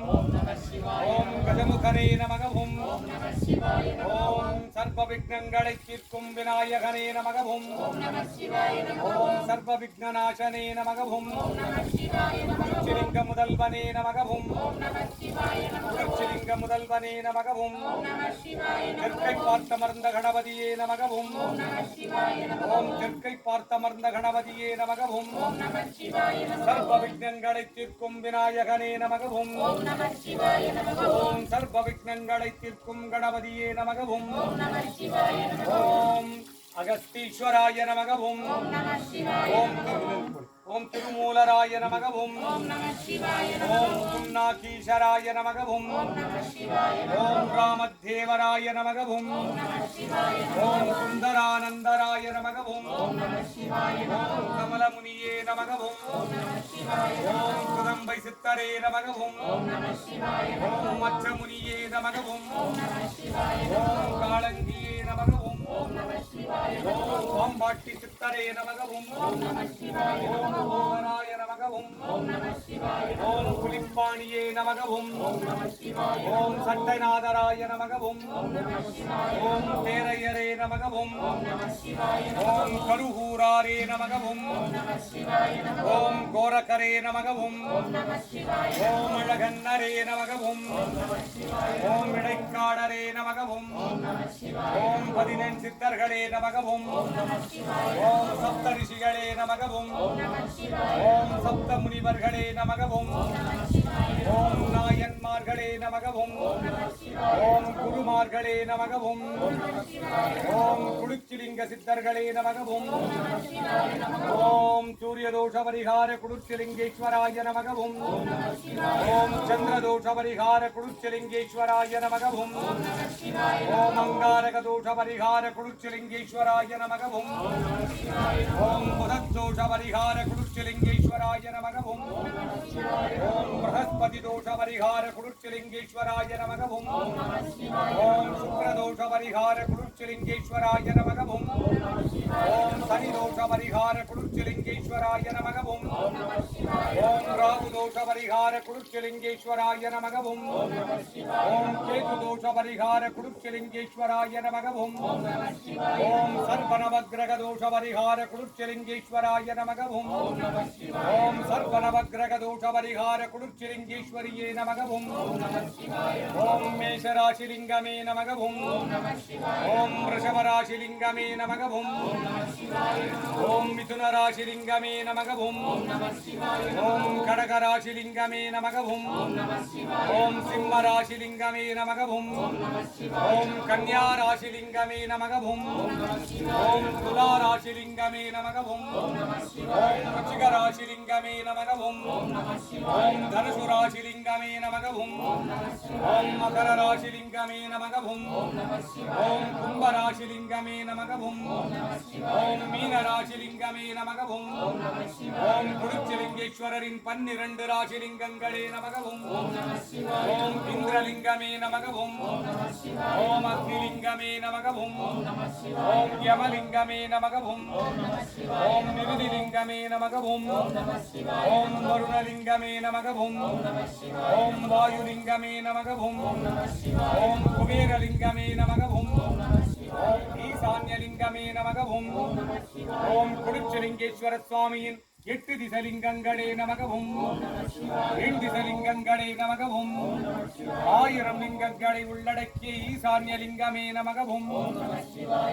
ஓம் கஜமுகனே நமகவும் ஓம் சர்வ விக்னங்களை தீர்க்கும் விநாயகனே நமகவும் ஓம் சர்வ விக்னநாசனே நமகவும் திருச்சிலிங்க முதல்வனே நமகவும் திருச்சிலிங்க முதல்வனே நமகவும் தெற்கை பார்த்தமர்ந்த கணபதியே நமகவும் ஓம் தெற்கை பார்த்தமர்ந்த கணபதியே நமகவும் சர்வ விக்னங்களை தீர்க்கும் விநாயகனே நமகவும் ஓம் சர்வ விக்னங்களை தீர்க்கும் கணபதியே நமகவும் ஓம் அகஸ்தீஸ்வராய நமகவும் ஓம் திருமூலராய நமகவும் ஓம் புன்னாகீஸ்வராய நமகவும் ஓம் ராமதேவராய நமகவும் ஓம் சுந்தரானந்தராய நமகவும் ஓம் கமலமுனியே நமகவும் ஓம் குதம்பை சித்தரே நமகவும் ஓம் மச்சமுனியே நமகவும் ஓம் காளங்கியே நமகவும் ஓம் பாம்பாட்டி சித்தரே நமகவும் ஓம் ஓமராய நமகவும் ஓம் புலிப்பாணியே நமகவும் ஓம் சட்டநாதராய நமகவும் ஓம் பேரையரே நமகவும் ஓம் கருகூராரே நமகவும் ஓம் கோரக்கரே நமகவும் ஓம் அழகன்னரே நமகவும் ஓம் இடைக்காடரே நமகவும் ஓம் 14 சித்தர்களே நமகவும் ஓம் சப்த ரிஷிகளே நமகவும் ஓம் சப்த முனிவர்களே நமகவும் ஓம் நாயன்மார்களே நமகவும் ஓம் குருமார்களே நமகவும் ஓம் குடுச்சிலிங்க சித்தர்களே நமகவும் ஓம் சூரியதோஷ பரிகார குடுச்சிலிங்கேஸ்வராய நமகவும் ஓம் சந்திரதோஷ பரிகார குடுச்சிலிங்கேஸ்வராய நமகவும் ஓம் அங்காரக தோஷ பரிகார குடுச்சிலிங்கேஸ்வராய நமகவும் ஓம் புதத்தோஷ பரிகார குடுச்சிலிங்கேஸ்வராய நமகவும் ஓம் பிரகஸ்பதி தோஷ பரிகார குடுச்சிலிங்கேஸ்வராய நமகவும் ஓம் சுக்ரதோஷ பரிகார குடுச்சிலிங்கேஸ்வராய நமகவும் ஓம் சனி தோஷ பரிகார குடுச்சிலிங்கேஸ்வராய நமகவும் ஓம் ராகு தோஷ பரிகார குடுச்சிலிங்கேஸ்வராய நமகவும் ஓம் கேது தோஷ பரிகார குடுச்சிலிங்கேஸ்வராய நமகவும் ஓம் சர்வநவக்கிரக தோஷ பரிகார குடுச்சிலிங்கேஸ்வராய நமகவும் ஓம் சர்வநவக்கிரக தோஷ பரிகார குடுச்சிலிங்கேஸ்வரியே நமகவும் ஓம் மேஷராசிலிங்கமே நமகவும் ஓம் ரிஷபராசிலிங்கமே நமகவும் ஓம் மிதுனராசிலிங்கமே நமகவும் ஓம் கடகராசிலிங்கமே நமகவும் ஓம் சிம்மராசிலிங்கமே நமகவும் ஓம் கன்யாராசிலிங்கமே நமகவும் ஓம் துலாராசிலிங்கமே நமகவும் ஓம் ருச்சிகராசிலிங்கமே நமகவும் ஓம் தனுசுராசிலிங்கமே நமகவும் ஓம் மகரராசிலிங்கமே நமகவும் ஓம் கும்பராசிலிங்கமே நமகவும் ஓம் மீனராசிலிங்கமே நமகவும் ஓம் குடுச்சிலிங்கேஸ்வரரின் 12 ராசிலிங்கங்களே நமகவும் ஓம் இந்திரலிங்கமே நமகவும் ஓம் அக்னிலிங்கமே நமகவும் ஓம் யமலிங்கமே நமகவும் ஓம் நிருதிலிங்கமே நமகவும் ஓம் வருணலிங்கமே நமகவும் ஓம் வாயுலிங்கமே நமகவும் ஓம் குபேரலிங்கமே நமகவும் ஓம் ஈசான்யலிங்கமே நமகவும் ஓம் குடுச்சிலிங்கேஸ்வர சுவாமியின் 8 திசலிங்கங்களே நமகவும் 8 திசலிங்கங்களே நமகவும் 1000 லிங்கங்களை உள்ளடக்கிய ஈசான்யலிங்கமே நமகவும்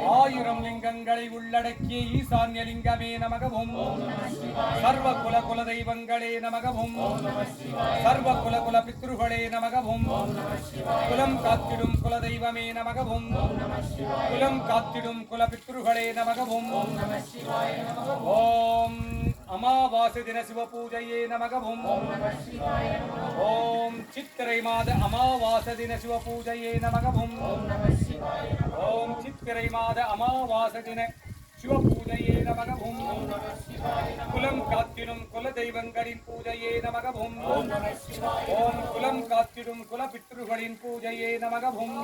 1000 லிங்கங்களை உள்ளடக்கிய ஈசான்யலிங்கமே நமகவும் சர்வ குல தெய்வங்களே நமகவும் சர்வ குல பித்ருகளே நமகவும் குலம் காத்திடும் குல தெய்வமே நமகவும் குலம் காத்திடும் குல பித்ருகளே நமகவும் ஓம் அமாவாசை தின சிவ பூஜையே நமகவும் ஓம் சித்திரை மாத அமாவாசை தின சிவ பூஜையே நமகவும் ஓம் சித்திரை மாத அமாவாசை தின சிவ பூஜையே நமகவும் குலம் காத்திடும் குல தெய்வங்களின் பூஜையே நமகவும் ஓம் குலம் காத்திடும் குல பித்ருகளின் பூஜையே நமகவும்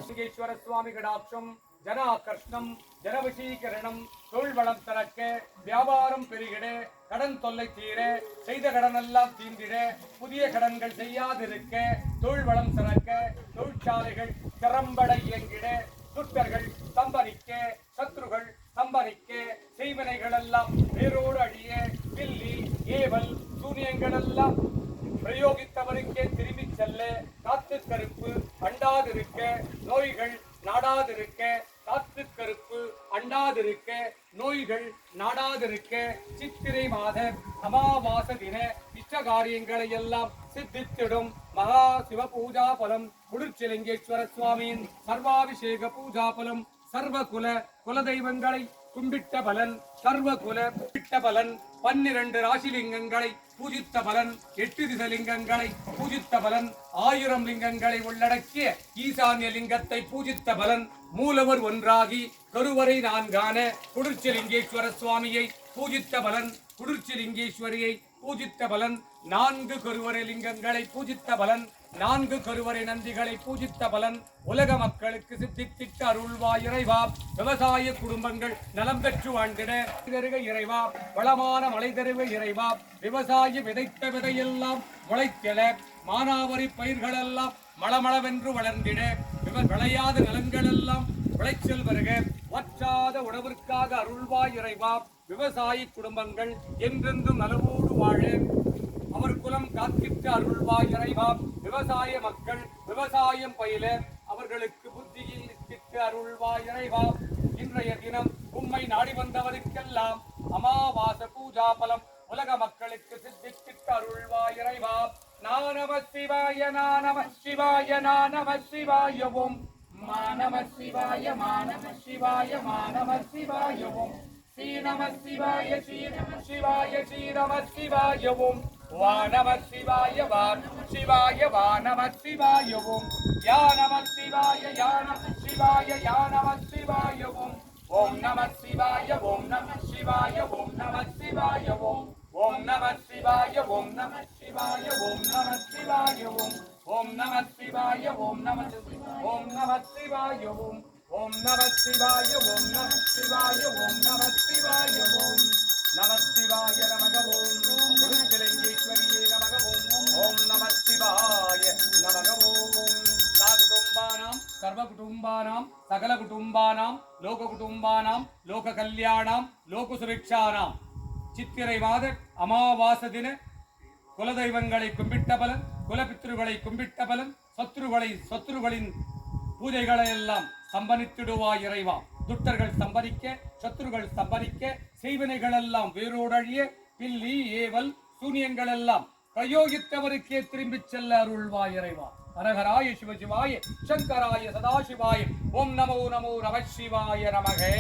சிங்கேஸ்வர சுவாமி கடாட்சம் ஜனாகர்ஷ்ணம் ஜனவசீகரணம் தொழில் வளம் திறக்க வியாபாரம் பெருகிட கடன் தொல்லை தீர செய்த கடனெல்லாம் தீர்ந்திட புதிய கடன்கள் செய்யாதிருக்க தொழில் வளம் சிறக்க தொழிற்சாலைகள் திறம்பட இயங்கிட துட்டர்கள் சம்பரிக்க சத்ருகள் சம்பரிக்க செய்வனைகள் எல்லாம் வேரோடு அழிய பில்லி ஏவல் சூனியங்கள் எல்லாம் பிரயோகித்தவருக்கே திரும்பி செல்ல காத்து கருப்பு அண்டாதிருக்க நோய்கள் நாடாதிருக்க காத்து கருப்பு அண்டாதிருக்க நோய்கள் நாடாதிருக்க சித்திரை மாத அமாவாச தின இஷ்ட காரியங்களை எல்லாம் சித்தித்திடும் மகா சிவ பூஜா பலம் குடிர்ச்சிலிங்கேஸ்வர சுவாமியின் சர்வாபிஷேக பூஜா பலம் சர்வகுல குலதெய்வங்களை கும்பிட்ட பலன் சர்வகுல கும்பிட்ட பலன் 12 ராசிலிங்கங்களை பூஜித்த பலன் 8 திசலிங்கங்களை பூஜித்த பலன் 1000 லிங்கங்களை உள்ளடக்கிய ஈசான்ய லிங்கத்தை பூஜித்த பலன் மூலவர் ஒன்றாகி கருவறை நான்கான குடிர்ச்சிலிங்கேஸ்வர சுவாமியை பூஜித்த பலன் குடிர்ச்சிலிங்கேஸ்வரியை பூஜித்த பலன் 4 கருவறை லிங்கங்களை பூஜித்த பலன் 4 கருவறை நந்திகளை பூஜித்த பலன் உலக மக்களுக்கு சித்தித்திட்ட அருள்வாய் இறைவா விவசாய குடும்பங்கள் நலம் பெற்று வாழ்ந்திட தருக இறைவா வளமான மழை தருக இறைவா விவசாயி விதைத்த விதையெல்லாம் முளைத்திட மானாவரி பயிர்களெல்லாம் மளமளவென்று வளர்ந்திட விளையாத நலன்களெல்லாம் விளைச்சல் வருக வற்றாத உணவிற்காக அருள்வாய் இறைவா விவசாயி குடும்பங்கள் என்றென்றும் நலவோடு வாழ அவர் குலம் காத்திட்டு அருள்வாய் இறைவா விவசாய மக்கள் விவசாயம் பயில அவர்களுக்கு புத்தியில் திட்டு அருள்வாய் இறைவா இன்றைய தினம் உம்மை நாடி வந்தவருக்கெல்லாம் அமாவாச பூஜா பலம் உலக மக்களுக்கு சித்தித்திட்டு அருள்வாய் இறைவா நானம சிவாய நானம சிவாய நானம சிவாயவும் மானம சிவாய மானம சிவாய மானம சிவாயவும் ஸ்ரீநம சிவாய ஸ்ரீநம சிவாய ஸ்ரீநம சிவாயவும் வானம சிவாய வானம சிவாய வானம சிவாயவும் யானம சிவாய யானம சிவாய யானம சிவாயவும் ஓம் நம சிவாய ஓம் நம சிவாய ஓம் நம சிவாயவும் ஓம் நம சிவாய ஓம் நம சிவாய ஓம் நம சிவாயவும் ஓம் நம சிவாய ஓம் நம ஓம் நம சிவாயவும் ஓம் நம சிவாய ஓம் நம சிவாய ஓம் நம சிவாயவும் நம சிவாய நமகவும் குருஞ்சலிங்கேஸ்வரியே நமகவும் ஓம் நம சிவாய நமகவும் சாகுடும்பானாம் சர்வ குடும்பானாம் சகல குடும்பானாம் லோக குடும்பானாம் லோக கல்யாணாம் லோக சுபிக்ஷானாம் சித்திரை மாத அமாவாச தின குலதெய்வங்களை கும்பிட்ட பலன் குலபித்ருகளை கும்பிட்ட பலன் சத்துருகளின் பூஜைகளை எல்லாம் சம்பனித்திடுவாய் இறைவா துட்டர்கள் சம்பரிக்க சத்துருகள் சம்பரிக்க செய்வினைகள் எல்லாம் வேரோடழிய பில்லி ஏவல் சூனியங்கள் எல்லாம் பிரயோகித்தவருக்கே திரும்பிச் செல்ல அருள்வாய் இறைவா ஹரஹராய சிவசிவாய சங்கராய சதாசிவாய ஓம் நமோ நமோ நம சிவாய நமகே.